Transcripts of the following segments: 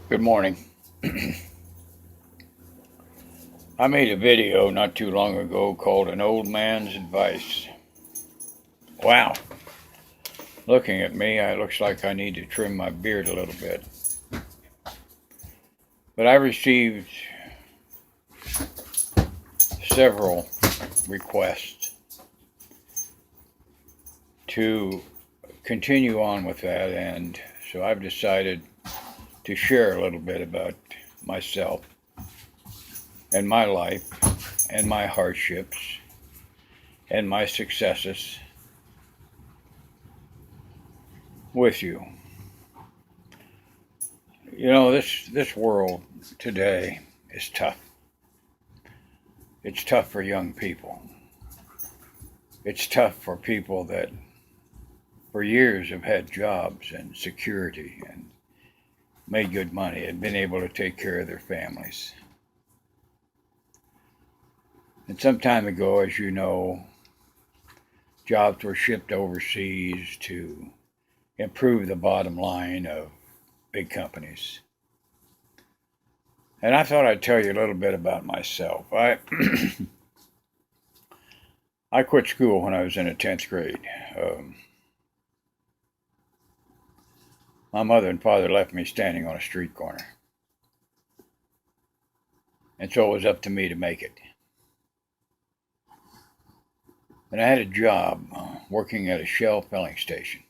Good morning. I made a video not too long ago called An Old Man's Advice. Wow. Looking at me, it looks like I need to trim my beard a little bit. But I received several requests to continue on with that, and so I've decided to share a little bit about myself and my life and my hardships and my successes with you. You know, this world today is tough. It's tough for young people. It's tough for people that for years have had jobs and security and made good money and been able to take care of their families. And some time ago, as you know, jobs were shipped overseas to improve the bottom line of big companies. And I thought I'd tell you a little bit about myself. I quit school when I was in the 10th grade. My mother and father left me standing on a street corner. And so it was up to me to make it. And I had a job working at a Shell filling station.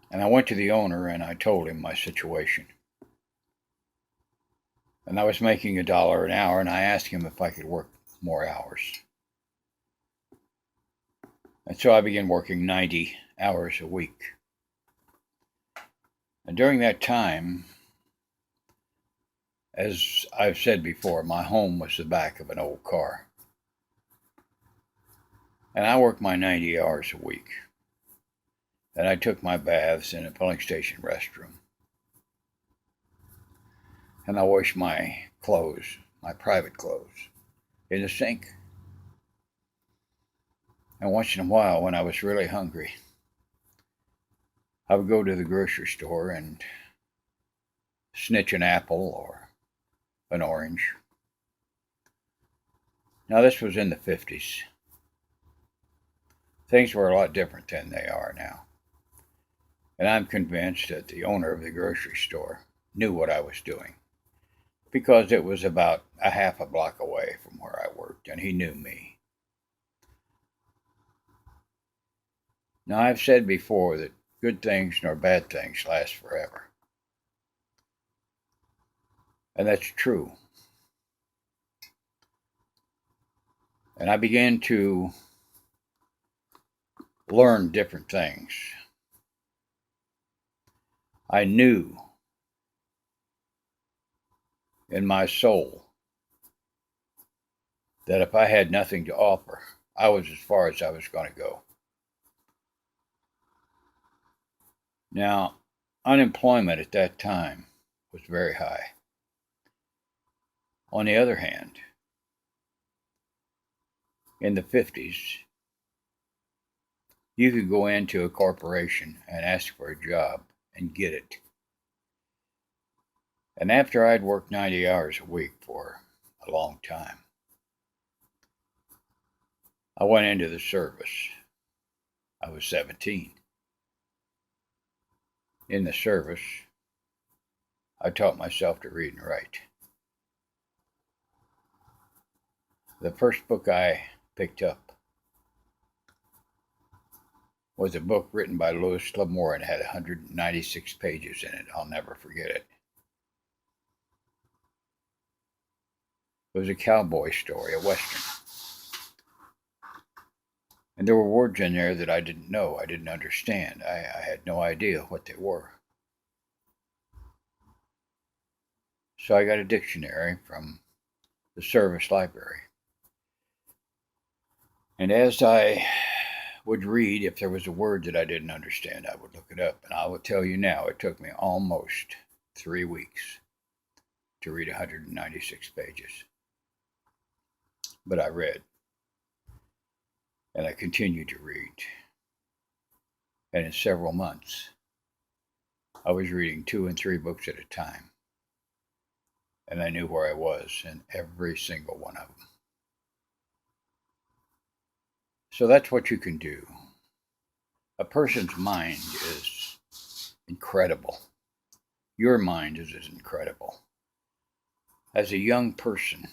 And I went to the owner and I told him my situation. And I was making $1 an hour, and I asked him if I could work more hours. And so I began working 90 hours a week. And during that time, as I've said before, my home was the back of an old car. And I worked my 90 hours a week. And I took my baths in a filling station restroom. And I washed my clothes, my private clothes, in the sink. And once in a while, when I was really hungry, I would go to the grocery store and snitch an apple or an orange. Now, this was in the 50s. Things were a lot different than they are now. And I'm convinced that the owner of the grocery store knew what I was doing, because it was about a half a block away from where I worked, and he knew me. Now, I've said before that good things nor bad things last forever. And that's true. And I began to learn different things. I knew in my soul that if I had nothing to offer, I was as far as I was going to go. Now, unemployment at that time was very high. On the other hand, in the 50s, you could go into a corporation and ask for a job and get it. And after I'd worked 90 hours a week for a long time, I went into the service. I was 17. In the service, I taught myself to read and write. The first book I picked up was a book written by Lewis Lamore, and it had 196 pages in it. I'll never forget it. It was a cowboy story, a western. And there were words in there that I didn't know, I didn't understand. I had no idea what they were. So I got a dictionary from the service library. And as I would read, if there was a word that I didn't understand, I would look it up. And I will tell you now, it took me almost 3 weeks to read 196 pages. But I read. And I continued to read. And in several months, I was reading 2 and 3 books at a time. And I knew where I was in every single one of them. So that's what you can do. A person's mind is incredible. Your mind is as incredible. As a young person,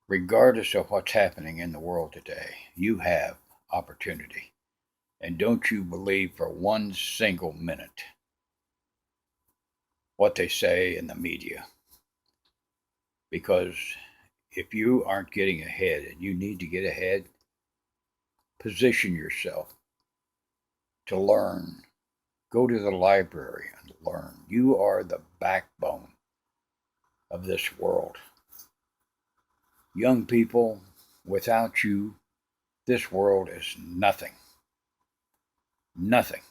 regardless of what's happening in the world today, you have opportunity. And don't you believe for one single minute what they say in the media. Because if you aren't getting ahead and you need to get ahead, position yourself to learn. Go to the library and learn. You are the backbone of this world. Young people, without you, this world is nothing. Nothing.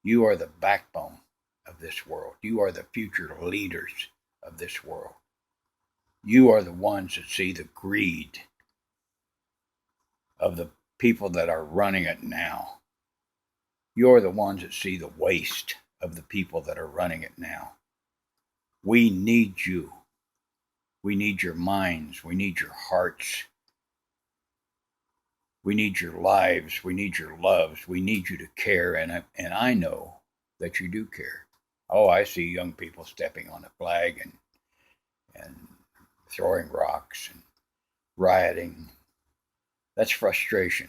You are the backbone of this world. You are the future leaders of this world. You are the ones that see the greed of the people that are running it now. You're the ones that see the waste of the people that are running it now. We need you. We need your minds. We need your hearts. We need your lives. We need your loves. We need you to care. And I know that you do care. Oh, I see young people stepping on a flag and throwing rocks and rioting. That's frustration.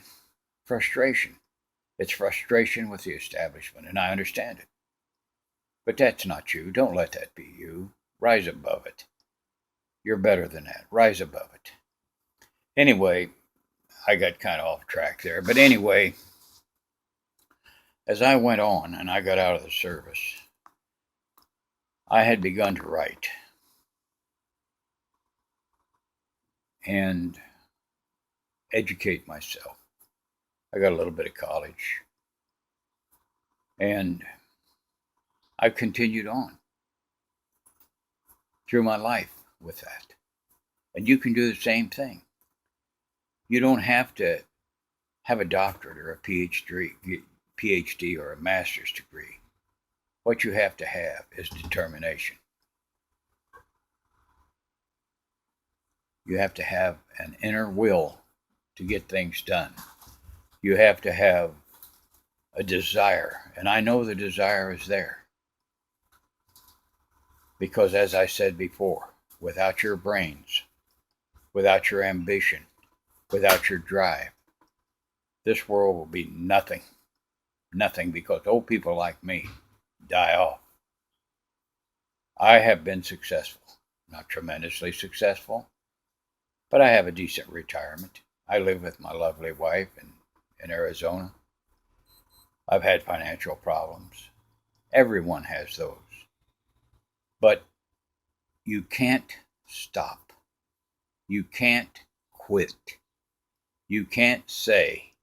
Frustration. It's frustration with the establishment, and I understand it. But that's not you. Don't let that be you. Rise above it. You're better than that. Rise above it. Anyway, I got kind of off track there. But anyway, as I went on and I got out of the service, I had begun to write. And educate myself. I got a little bit of college. And I've continued on through my life with that. And you can do the same thing. You don't have to have a doctorate or a PhD or a master's degree. What you have to have is determination. You have to have an inner will to get things done. You have to have a desire, and I know the desire is there. Because as I said before, without your brains, without your ambition, without your drive, this world will be nothing. Nothing, because old people like me die off. I have been successful, not tremendously successful, but I have a decent retirement. I live with my lovely wife in Arizona. I've had financial problems. Everyone has those. But you can't stop. You can't quit. You can't say,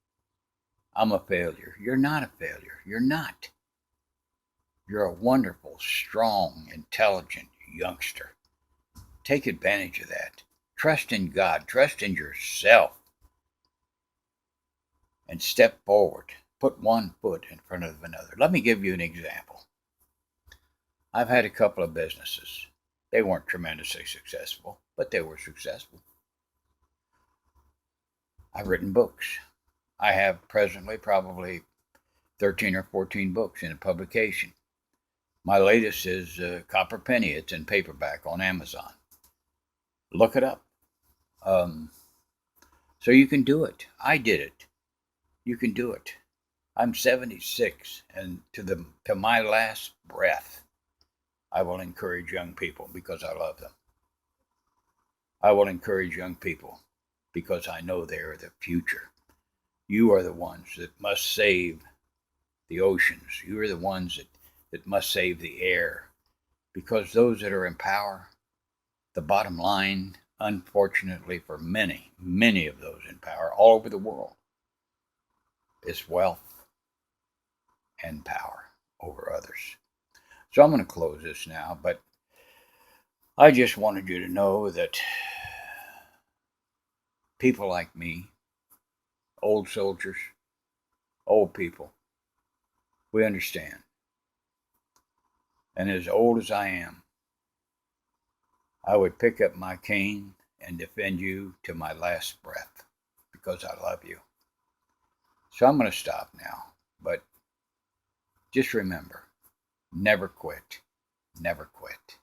I'm a failure. You're not a failure. You're not. You're a wonderful, strong, intelligent youngster. Take advantage of that. Trust in God. Trust in yourself. And step forward. Put one foot in front of another. Let me give you an example. I've had a couple of businesses. They weren't tremendously successful, but they were successful. I've written books. I have presently probably 13 or 14 books in publication. My latest is Copper Penny. It's in paperback on Amazon. Look it up. So you can do it. I did it. You can do it. I'm 76, and to my last breath, I will encourage young people because I love them. I will encourage young people because I know they are the future. You are the ones that must save the oceans. You are the ones that must save the air. Because those that are in power, the bottom line, unfortunately for many, many of those in power all over the world, is wealth and power over others. So I'm going to close this now, but I just wanted you to know that people like me, old soldiers, old people, we understand. And as old as I am, I would pick up my cane and defend you to my last breath because I love you. So I'm going to stop now. But just remember, never quit. Never quit.